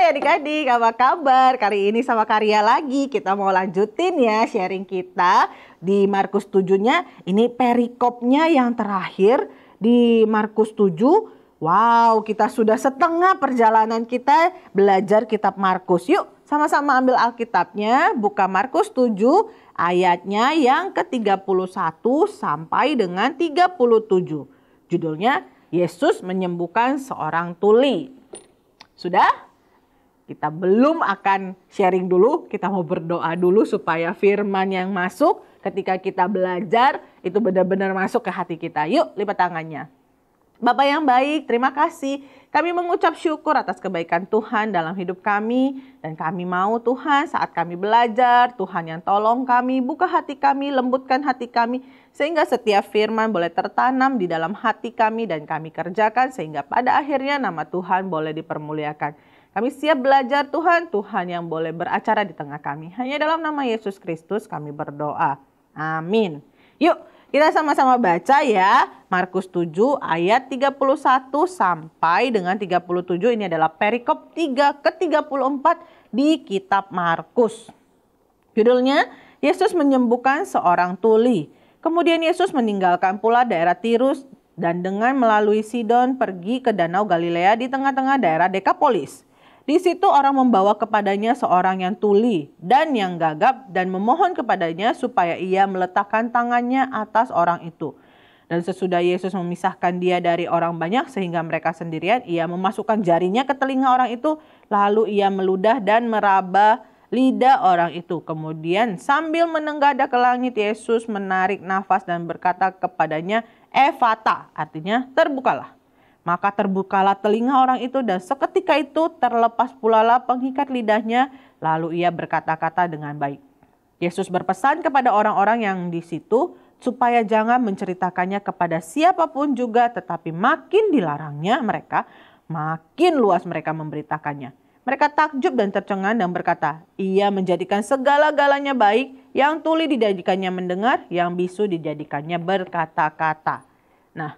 adik-adik, apa kabar? Kali ini sama Karya lagi, kita mau lanjutin ya sharing kita di Markus 7-nya. Ini perikopnya yang terakhir di Markus 7. Wow, kita sudah setengah perjalanan kita belajar kitab Markus. Yuk, sama-sama ambil Alkitabnya, buka Markus 7 ayatnya yang ke-31 sampai dengan 37. Judulnya, Yesus menyembuhkan seorang tuli. Sudah? Kita belum akan sharing dulu, kita mau berdoa dulu supaya firman yang masuk ketika kita belajar itu benar-benar masuk ke hati kita. Yuk, lipat tangannya. Bapak yang baik, terima kasih. Kami mengucap syukur atas kebaikan Tuhan dalam hidup kami. Dan kami mau Tuhan saat kami belajar, Tuhan yang tolong kami, buka hati kami, lembutkan hati kami. Sehingga setiap firman boleh tertanam di dalam hati kami dan kami kerjakan. Sehingga pada akhirnya nama Tuhan boleh dipermuliakan. Kami siap belajar Tuhan, Tuhan yang boleh beracara di tengah kami. Hanya dalam nama Yesus Kristus kami berdoa. Amin. Yuk, kita sama-sama baca ya. Markus 7 ayat 31 sampai dengan 37. Ini adalah perikop 3 ke-34 di kitab Markus. Judulnya, Yesus menyembuhkan seorang tuli. Kemudian Yesus meninggalkan pula daerah Tirus dan dengan melalui Sidon pergi ke Danau Galilea di tengah-tengah daerah Dekapolis. Di situ orang membawa kepadanya seorang yang tuli dan yang gagap dan memohon kepadanya supaya ia meletakkan tangannya atas orang itu. Dan sesudah Yesus memisahkan dia dari orang banyak sehingga mereka sendirian, ia memasukkan jarinya ke telinga orang itu, lalu ia meludah dan meraba lidah orang itu. Kemudian sambil menengadah ke langit, Yesus menarik nafas dan berkata kepadanya, Efata, artinya terbukalah. Maka terbukalah telinga orang itu dan seketika itu terlepas pula pengikat lidahnya, lalu ia berkata-kata dengan baik. Yesus berpesan kepada orang-orang yang di situ supaya jangan menceritakannya kepada siapapun juga, tetapi makin dilarangnya mereka, makin luas mereka memberitakannya. Mereka takjub dan tercengang dan berkata, ia menjadikan segala-galanya baik, yang tuli dijadikannya mendengar, yang bisu dijadikannya berkata-kata. Nah,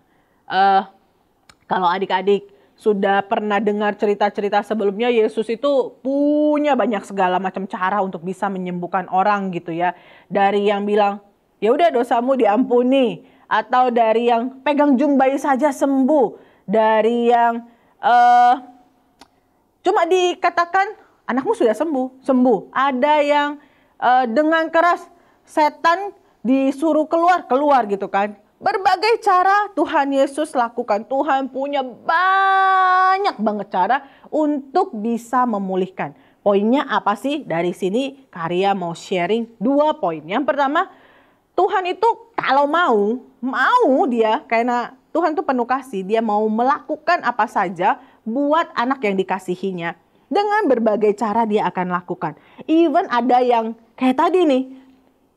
kalau adik-adik sudah pernah dengar cerita-cerita sebelumnya, Yesus itu punya banyak segala macam cara untuk bisa menyembuhkan orang gitu ya. Dari yang bilang, ya udah dosamu diampuni. Atau dari yang pegang jumbai saja sembuh. Dari yang cuma dikatakan anakmu sudah sembuh. Ada yang dengan keras setan disuruh keluar gitu kan. Berbagai cara Tuhan Yesus lakukan. Tuhan punya banyak banget cara untuk bisa memulihkan. Poinnya apa sih? Dari sini Karya mau sharing 2 poin. Yang pertama, Tuhan itu kalau mau dia, karena Tuhan itu penuh kasih, dia mau melakukan apa saja buat anak yang dikasihinya. Dengan berbagai cara dia akan lakukan. Even ada yang kayak tadi nih,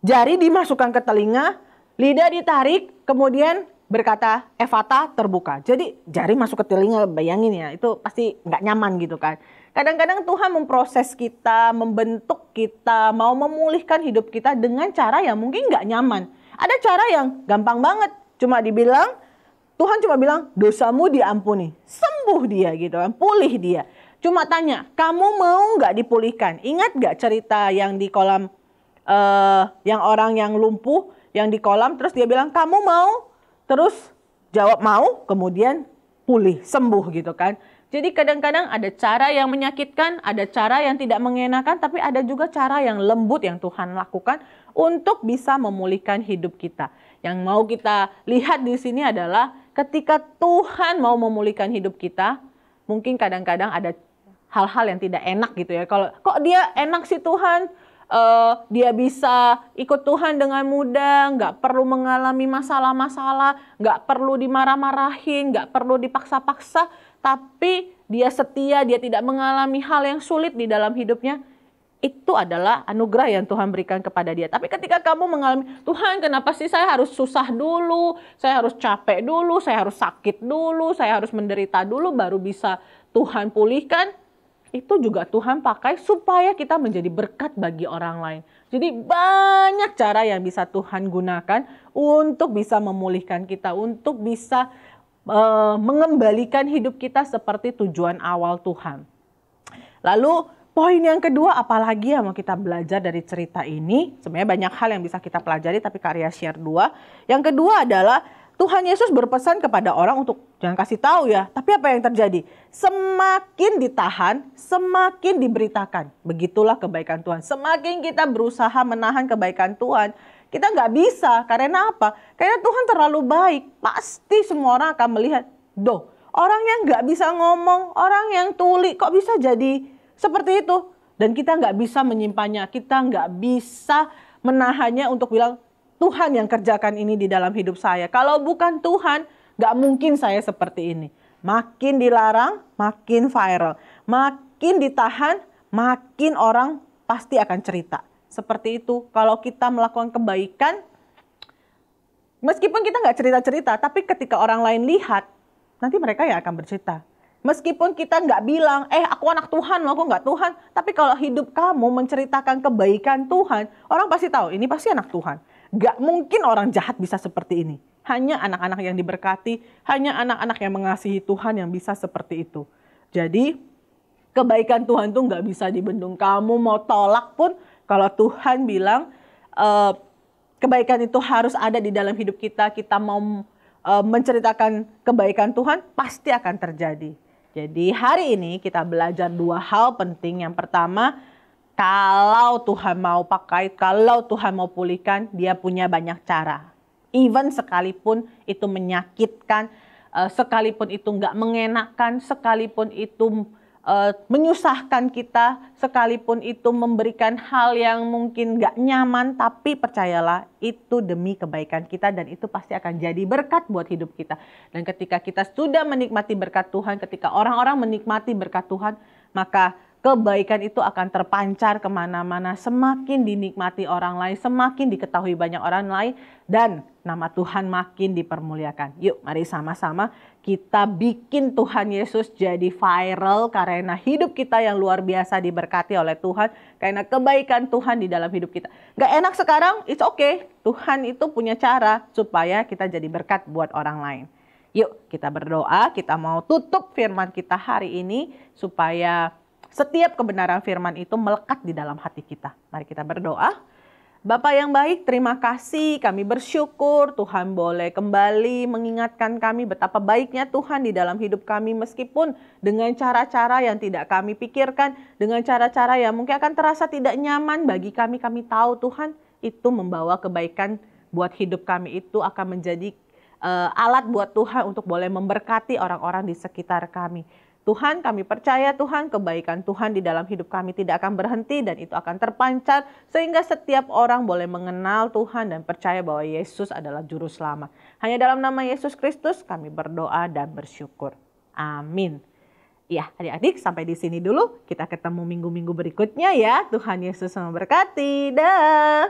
jari dimasukkan ke telinga, lidah ditarik, kemudian berkata, Efata terbuka. Jadi jari masuk ke telinga, bayangin ya, itu pasti nggak nyaman gitu kan. Kadang-kadang Tuhan memproses kita, membentuk kita, mau memulihkan hidup kita dengan cara yang mungkin nggak nyaman. Ada cara yang gampang banget, Tuhan cuma bilang, dosamu diampuni. Sembuh dia gitu kan, pulih dia. Cuma tanya, kamu mau nggak dipulihkan? Ingat nggak cerita yang di kolam, yang orang yang lumpuh, yang di kolam, terus dia bilang, kamu mau? Terus jawab mau, kemudian pulih, sembuh gitu kan. Jadi kadang-kadang ada cara yang menyakitkan, ada cara yang tidak mengenakan, tapi ada juga cara yang lembut yang Tuhan lakukan untuk bisa memulihkan hidup kita. Yang mau kita lihat di sini adalah ketika Tuhan mau memulihkan hidup kita, mungkin kadang-kadang ada hal-hal yang tidak enak gitu ya. Kalau kok dia enak sih Tuhan? Dia bisa ikut Tuhan dengan mudah, nggak perlu mengalami masalah-masalah, nggak perlu dimarah-marahin, nggak perlu dipaksa-paksa, tapi dia setia, dia tidak mengalami hal yang sulit di dalam hidupnya. Itu adalah anugerah yang Tuhan berikan kepada dia. Tapi ketika kamu mengalami, Tuhan kenapa sih saya harus susah dulu, saya harus capek dulu, saya harus sakit dulu, saya harus menderita dulu baru bisa Tuhan pulihkan. Itu juga Tuhan pakai supaya kita menjadi berkat bagi orang lain. Jadi banyak cara yang bisa Tuhan gunakan untuk bisa memulihkan kita, untuk bisa mengembalikan hidup kita seperti tujuan awal Tuhan. Lalu poin yang kedua, apalagi yang mau kita belajar dari cerita ini? Sebenarnya banyak hal yang bisa kita pelajari, tapi Kak Ria share 2. Yang kedua adalah Tuhan Yesus berpesan kepada orang untuk jangan kasih tahu ya. Tapi apa yang terjadi? Semakin ditahan, semakin diberitakan. Begitulah kebaikan Tuhan. Semakin kita berusaha menahan kebaikan Tuhan, kita nggak bisa. Karena apa? Karena Tuhan terlalu baik. Pasti semua orang akan melihat, orang yang nggak bisa ngomong, orang yang tuli, kok bisa jadi seperti itu? Dan kita nggak bisa menyimpannya. Kita nggak bisa menahannya untuk bilang, Tuhan yang kerjakan ini di dalam hidup saya. Kalau bukan Tuhan, gak mungkin saya seperti ini. Makin dilarang, makin viral. Makin ditahan, makin orang pasti akan cerita. Seperti itu, kalau kita melakukan kebaikan, meskipun kita gak cerita-cerita, tapi ketika orang lain lihat, nanti mereka yang akan bercerita. Meskipun kita nggak bilang, aku anak Tuhan, aku nggak Tuhan. Tapi kalau hidup kamu menceritakan kebaikan Tuhan, orang pasti tahu, ini pasti anak Tuhan. Gak mungkin orang jahat bisa seperti ini. Hanya anak-anak yang diberkati, hanya anak-anak yang mengasihi Tuhan yang bisa seperti itu. Jadi kebaikan Tuhan tuh gak bisa dibendung. Kamu mau tolak pun, kalau Tuhan bilang kebaikan itu harus ada di dalam hidup kita, kita mau menceritakan kebaikan Tuhan, pasti akan terjadi. Jadi hari ini kita belajar 2 hal penting. Yang pertama, kalau Tuhan mau pakai, kalau Tuhan mau pulihkan, dia punya banyak cara. Even sekalipun itu menyakitkan, sekalipun itu nggak mengenakan, sekalipun itu menyusahkan kita, sekalipun itu memberikan hal yang mungkin nggak nyaman, tapi percayalah itu demi kebaikan kita dan itu pasti akan jadi berkat buat hidup kita. Dan ketika kita sudah menikmati berkat Tuhan, ketika orang-orang menikmati berkat Tuhan, maka kebaikan itu akan terpancar kemana-mana, semakin dinikmati orang lain, semakin diketahui banyak orang lain, dan nama Tuhan makin dipermuliakan. Yuk, mari sama-sama kita bikin Tuhan Yesus jadi viral karena hidup kita yang luar biasa diberkati oleh Tuhan, karena kebaikan Tuhan di dalam hidup kita. Gak enak sekarang, it's okay. Tuhan itu punya cara supaya kita jadi berkat buat orang lain. Yuk, kita berdoa, kita mau tutup firman kita hari ini supaya setiap kebenaran firman itu melekat di dalam hati kita. Mari kita berdoa. Bapa yang baik, terima kasih. Kami bersyukur Tuhan boleh kembali mengingatkan kami betapa baiknya Tuhan di dalam hidup kami. Meskipun dengan cara-cara yang tidak kami pikirkan, dengan cara-cara yang mungkin akan terasa tidak nyaman bagi kami. Kami tahu Tuhan itu membawa kebaikan buat hidup kami, itu akan menjadi alat buat Tuhan untuk boleh memberkati orang-orang di sekitar kami. Tuhan, kami percaya Tuhan, kebaikan Tuhan di dalam hidup kami tidak akan berhenti dan itu akan terpancar sehingga setiap orang boleh mengenal Tuhan dan percaya bahwa Yesus adalah juru selamat. Hanya dalam nama Yesus Kristus kami berdoa dan bersyukur. Amin. Ya, adik-adik sampai di sini dulu. Kita ketemu minggu-minggu berikutnya ya. Tuhan Yesus memberkati. Dah.